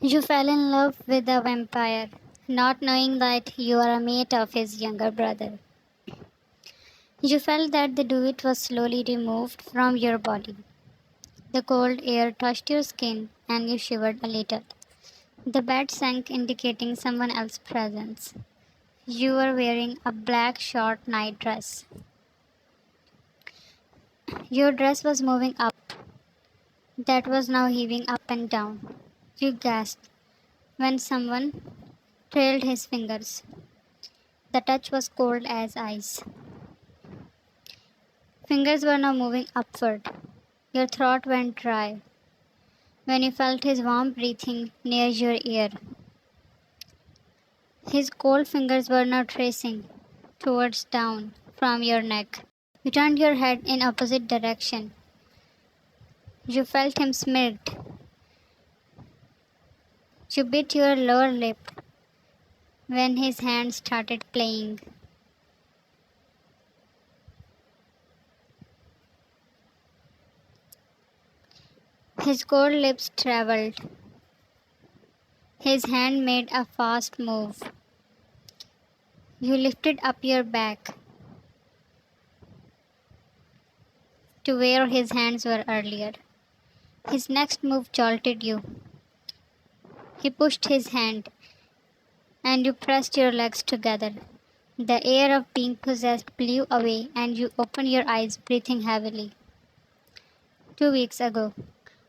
You fell in love with a vampire, not knowing that you are a mate of his younger brother. You felt that the duet was slowly removed from your body. The cold air touched your skin and you shivered a little. The bed sank, indicating someone else's presence. You were wearing a black short night dress. Your dress was moving up, that was now heaving up and down. You gasped when someone trailed his fingers. The touch was cold as ice. Fingers were now moving upward. Your throat went dry when you felt his warm breathing near your ear. His cold fingers were now tracing towards down from your neck. You turned your head in opposite direction. You felt him smirked. You bit your lower lip when his hand started playing. His cold lips traveled. His hand made a fast move. You lifted up your back to where his hands were earlier. His next move jolted you. He pushed his hand, and you pressed your legs together. The air of being possessed blew away, and you opened your eyes, breathing heavily. 2 weeks ago.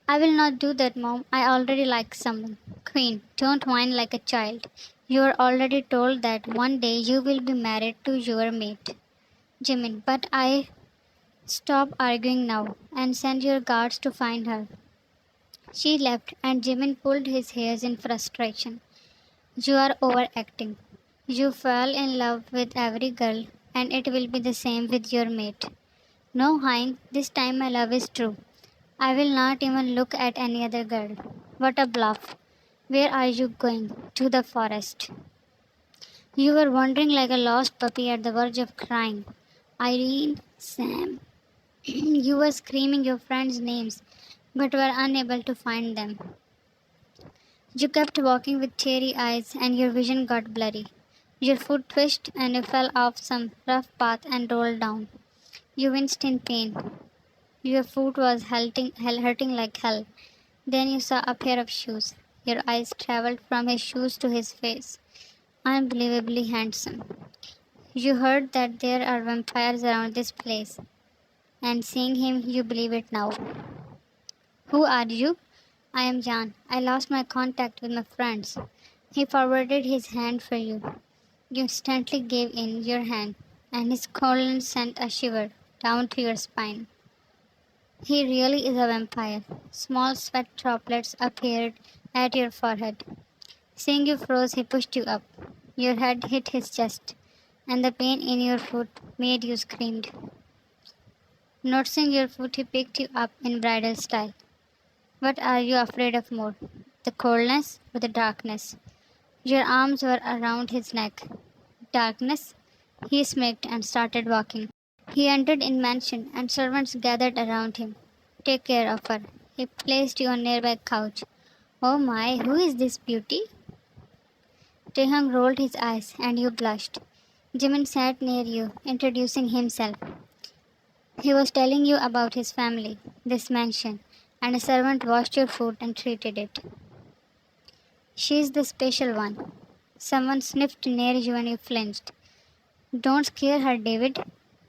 I will not do that, Mom. I already like someone. Queen, don't whine like a child. You are already told that one day you will be married to your mate. Jimin, but I stop arguing now and send your guards to find her. She left, and Jimin pulled his hairs in frustration. You are overacting. You fell in love with every girl, and it will be the same with your mate. No, Hein, this time my love is true. I will not even look at any other girl. What a bluff. Where are you going? To the forest. You were wandering like a lost puppy at the verge of crying. Irene, Sam. You were screaming your friends' names, but were unable to find them. You kept walking with teary eyes, and your vision got blurry. Your foot twitched, and you fell off some rough path and rolled down. You winced in pain. Your foot was hurting like hell. Then you saw a pair of shoes. Your eyes traveled from his shoes to his face. Unbelievably handsome. You heard that there are vampires around this place, and seeing him, you believe it now. Who are you? I am Jan. I lost my contact with my friends. He forwarded his hand for you. You instantly gave in your hand, and his coldness sent a shiver down to your spine. He really is a vampire. Small sweat droplets appeared at your forehead. Seeing you froze, he pushed you up. Your head hit his chest, and the pain in your foot made you scream. Noticing your foot, he picked you up in bridal style. What are you afraid of more, the coldness or the darkness? Your arms were around his neck. Darkness? He smirked and started walking. He entered in mansion, and servants gathered around him. Take care of her. He placed you on nearby couch. Oh my, who is this beauty? Taehyung rolled his eyes, and you blushed. Jimin sat near you, introducing himself. He was telling you about his family, this mansion, and a servant washed your food and treated it. She is the special one. Someone sniffed near you and you flinched. Don't scare her, David.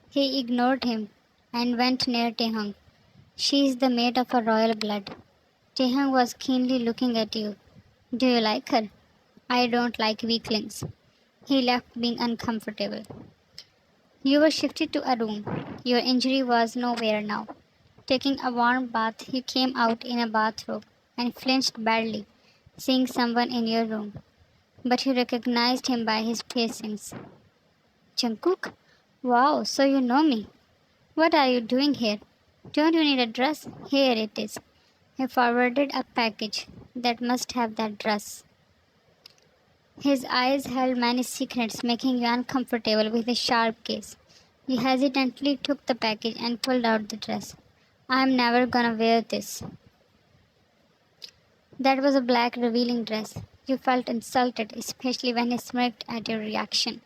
He ignored him and went near Taehyung. She is the mate of a royal blood. Taehyung was keenly looking at you. Do you like her? I don't like weaklings. He left being uncomfortable. You were shifted to a room. Your injury was nowhere now. Taking a warm bath, you came out in a bathrobe and flinched badly, seeing someone in your room. But you recognized him by his piercings. Jungkook? Wow, so you know me. What are you doing here? Don't you need a dress? Here it is. He forwarded a package that must have that dress. His eyes held many secrets, making you uncomfortable with his sharp gaze. You hesitantly took the package and pulled out the dress. I'm never gonna wear this. That was a black revealing dress. You felt insulted, especially when he smirked at your reaction.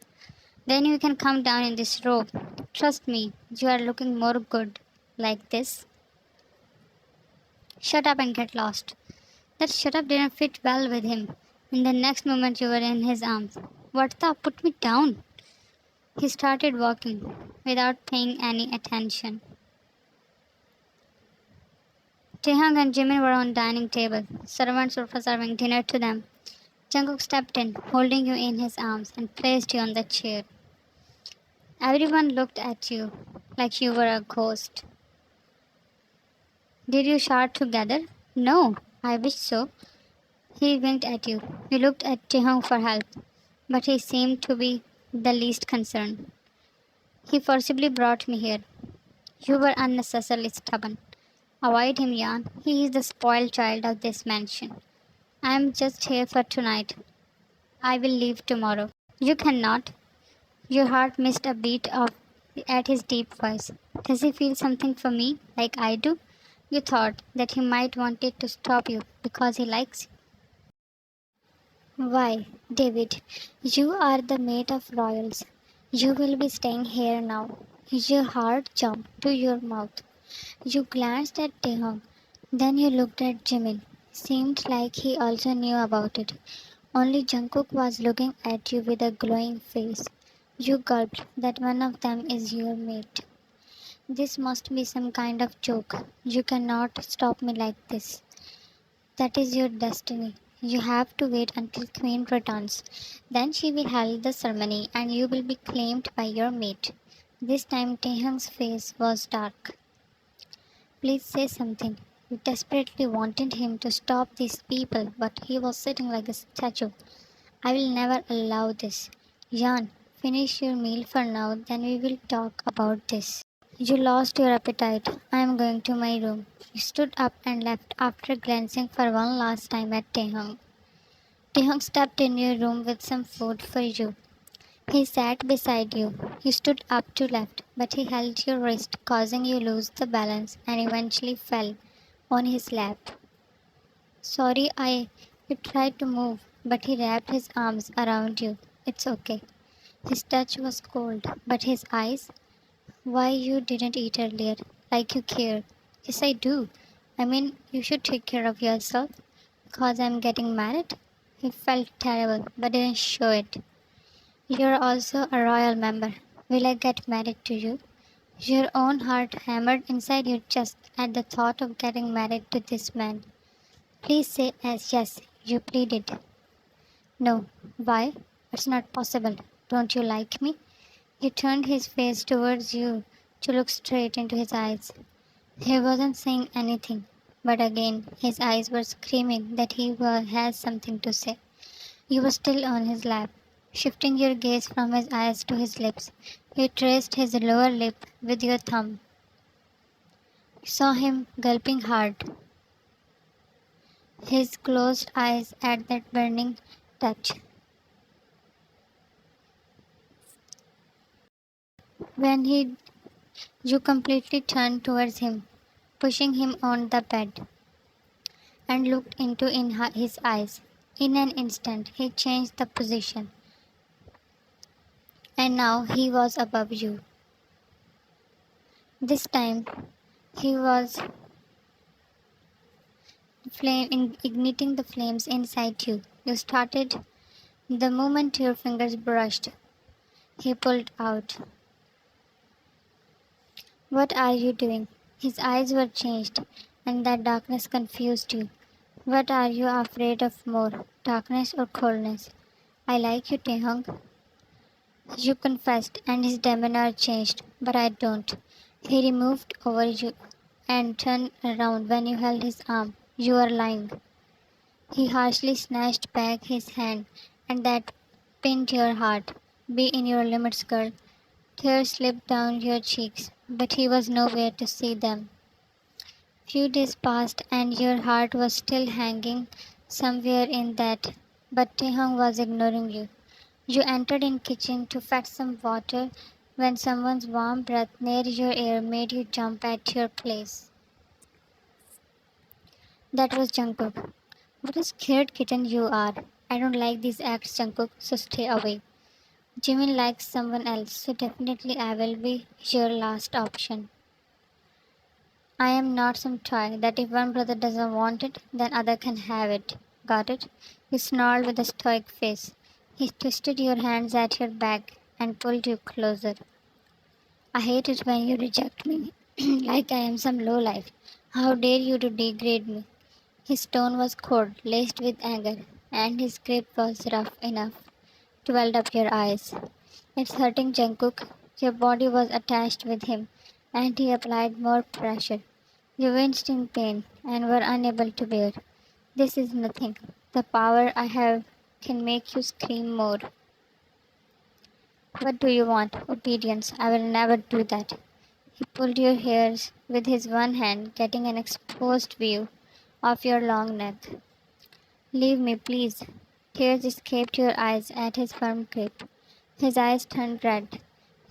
Then you can come down in this robe. Trust me, you are looking more good like this. Shut up and get lost. That shut up didn't fit well with him. In the next moment, you were in his arms. What the? Put me down. He started walking without paying any attention. Taehyung and Jimin were on dining table. Servants were serving dinner to them. Jungkook stepped in, holding you in his arms, and placed you on the chair. Everyone looked at you like you were a ghost. Did you shout together? No, I wish so. He winked at you. You looked at Taehyung for help, but he seemed to be the least concerned. He forcibly brought me here. You were unnecessarily stubborn. Avoid him, Jan. He is the spoiled child of this mansion. I am just here for tonight. I will leave tomorrow. You cannot. Your heart missed a beat of at his deep voice. Does he feel something for me, like I do? You thought that he might wanted to stop you because he likes you. Why, David, you are the mate of royals. You will be staying here now. Your heart jumped to your mouth. You glanced at Taehyung. Then you looked at Jimin. Seemed like he also knew about it. Only Jungkook was looking at you with a glowing face. You gulped that one of them is your mate. This must be some kind of joke. You cannot stop me like this. That is your destiny. You have to wait until Queen returns. Then she will hold the ceremony and you will be claimed by your mate. This time Taehyung's face was dark. Please say something. You desperately wanted him to stop these people, but he was sitting like a statue. I will never allow this. Jan, finish your meal for now, then we will talk about this. You lost your appetite. I am going to my room. You stood up and left after glancing for one last time at Taehyung. Taehyung stepped in your room with some food for you. He sat beside you. You stood up to left, but he held your wrist, causing you lose the balance and eventually fell on his lap. Sorry, you tried to move, but he wrapped his arms around you. It's okay. His touch was cold, but his eyes, why you didn't eat earlier, like you care. Yes, I do. I mean, you should take care of yourself, because I'm getting married. He felt terrible, but didn't show it. You're also a royal member. Will I get married to you? Your own heart hammered inside your chest at the thought of getting married to this man. Please say as yes, you pleaded. No. Why? It's not possible. Don't you like me? He turned his face towards you to look straight into his eyes. He wasn't saying anything, but again his eyes were screaming that has something to say. You were still on his lap. Shifting your gaze from his eyes to his lips, you traced his lower lip with your thumb. You saw him gulping hard, his closed eyes at that burning touch. When you completely turned towards him, pushing him on the bed, and looked into his eyes. In an instant, he changed the position, and now he was above you. This time, he was igniting the flames inside you. You started the moment your fingers brushed. He pulled out. What are you doing? His eyes were changed, and that darkness confused you. What are you afraid of more, darkness or coldness? I like you, Taehyung. You confessed, and his demeanor changed, but I don't. He removed over you and turned around when you held his arm. You are lying. He harshly snatched back his hand, and that pinned your heart. Be in your limits, girl. Tears slipped down your cheeks, but he was nowhere to see them. Few days passed, and your heart was still hanging somewhere in that, but Taehyung was ignoring you. You entered in kitchen to fetch some water when someone's warm breath near your ear made you jump at your place. That was Jungkook. What a scared kitten you are. I don't like these acts, Jungkook, so stay away. Jimin likes someone else, so definitely I will be your last option. I am not some toy that if one brother doesn't want it, then other can have it. Got it? He snarled with a stoic face. He twisted your hands at your back and pulled you closer. I hate it when you reject me, like I am some lowlife. How dare you to degrade me? His tone was cold, laced with anger, and his grip was rough enough to weld up your eyes. It's hurting, Jungkook. Your body was attached with him, and he applied more pressure. You winced in pain and were unable to bear. This is nothing. The power I have can make you scream more. What do you want? Obedience. I will never do that. He pulled your hairs with his one hand, getting an exposed view of your long neck. Leave me, please. Tears escaped your eyes at his firm grip. His eyes turned red.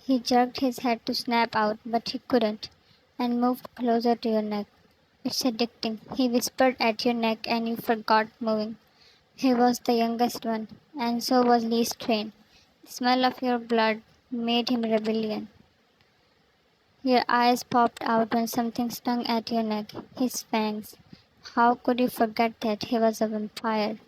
He jerked his head to snap out, but he couldn't, and moved closer to your neck. It's addicting. He whispered at your neck, and you forgot moving. He was the youngest one, and so was least trained. The smell of your blood made him rebellion. Your eyes popped out when something stung at your neck. His fangs. How could you forget that he was a vampire?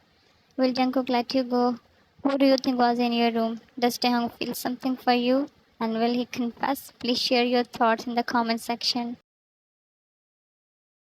Will Jungkook let you go? Who do you think was in your room? Does Taehyung feel something for you? And will he confess? Please share your thoughts in the comment section.